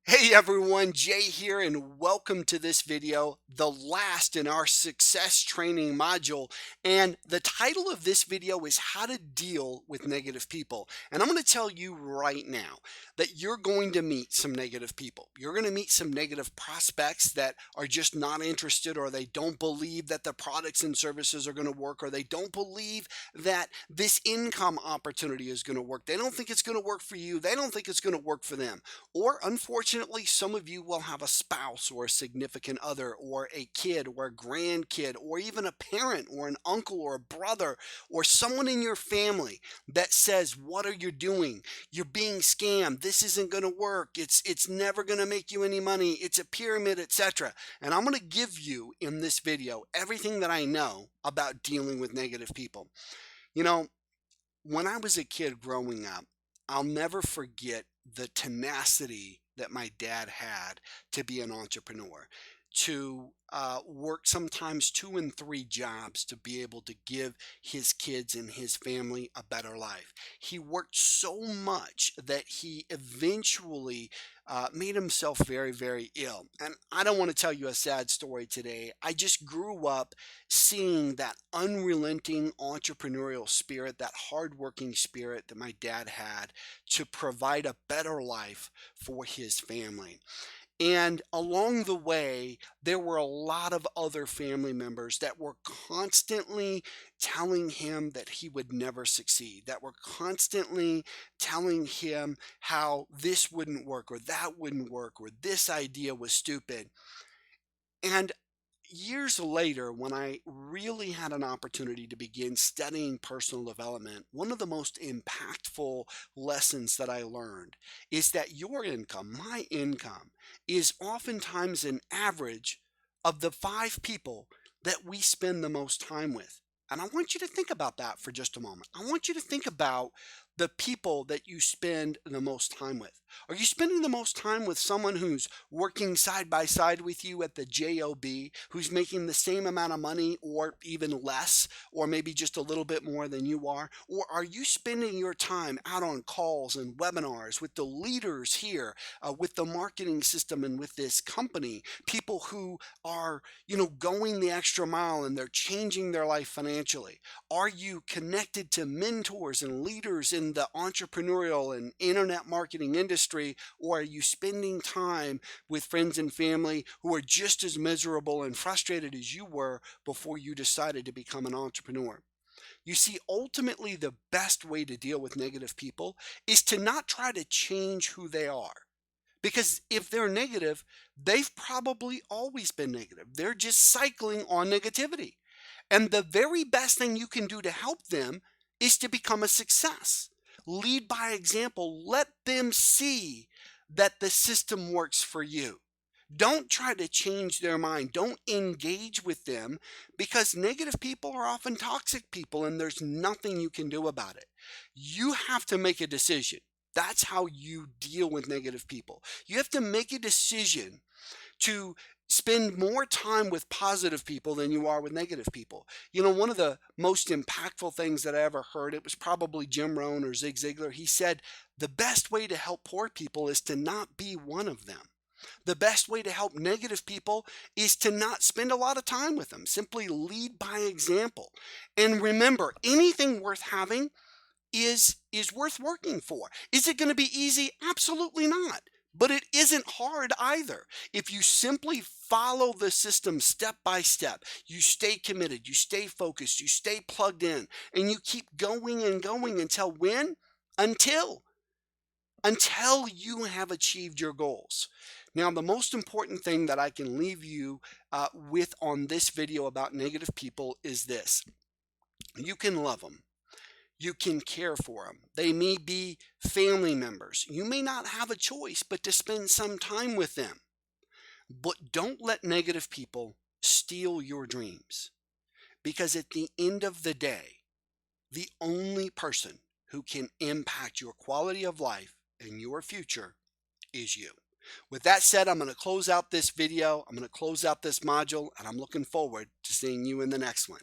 Hey everyone, Jay here, and welcome to this video, the last in our success training module. And the title of this video is How to Deal with Negative People. And I'm going to tell you right now that you're going to meet some negative people. You're going to meet some negative prospects that are just not interested, or they don't believe that the products and services are going to work, or they don't believe that this income opportunity is going to work. They don't think it's going to work for you. They don't think it's going to work for them. Or unfortunately, some of you will have a spouse or a significant other or a kid or a grandkid or even a parent or an uncle or a brother or someone in your family that says, "What are you doing? You're being scammed. This isn't going to work. It's never going to make you any money. It's a pyramid, etc." And I'm going to give you in this video everything that I know about dealing with negative people. You know, when I was a kid growing up, I'll never forget the tenacity that my dad had to be an entrepreneur, to work sometimes two and three jobs to be able to give his kids and his family a better life. He worked so much that he eventually made himself very, very ill. And I don't want to tell you a sad story today. I just grew up seeing that unrelenting entrepreneurial spirit, that hardworking spirit that my dad had to provide a better life for his family. And along the way, there were a lot of other family members that were constantly telling him that he would never succeed, that were constantly telling him how this wouldn't work or that wouldn't work or this idea was stupid. And years later, when I really had an opportunity to begin studying personal development, one of the most impactful lessons that I learned is that your income, my income, is oftentimes an average of the five people that we spend the most time with. And I want you to think about that for just a moment. I want you to think about the people that you spend the most time with. Are you spending the most time with someone who's working side by side with you at the job, who's making the same amount of money or even less, or maybe just a little bit more than you are? Or are you spending your time out on calls and webinars with the leaders here, with the marketing system and with this company, people who are, going the extra mile and they're changing their life financially? Are you connected to mentors and leaders in the entrepreneurial and internet marketing industry, or are you spending time with friends and family who are just as miserable and frustrated as you were before you decided to become an entrepreneur? You see, ultimately, the best way to deal with negative people is to not try to change who they are. Because if they're negative, they've probably always been negative. They're just cycling on negativity. And the very best thing you can do to help them is to become a success. Lead by example. Let them see that the system works for you. Don't try to change their mind. Don't engage with them, because negative people are often toxic people and there's nothing you can do about it. You have to make a decision. That's how you deal with negative people. You have to make a decision to spend more time with positive people than you are with negative people. One of the most impactful things that I ever heard, it was probably Jim Rohn or Zig Ziglar. He said, the best way to help poor people is to not be one of them. The best way to help negative people is to not spend a lot of time with them. Simply lead by example. And remember, anything worth having is worth working for. Is it going to be easy? Absolutely not. But it isn't hard either. If you simply follow the system step by step, you stay committed, you stay focused, you stay plugged in, and you keep going and going until when? Until you have achieved your goals. Now, the most important thing that I can leave you with on this video about negative people is this: you can love them. You can care for them. They may be family members. You may not have a choice but to spend some time with them. But don't let negative people steal your dreams. Because at the end of the day, the only person who can impact your quality of life and your future is you. With that said, I'm going to close out this video. I'm going to close out this module, and I'm looking forward to seeing you in the next one.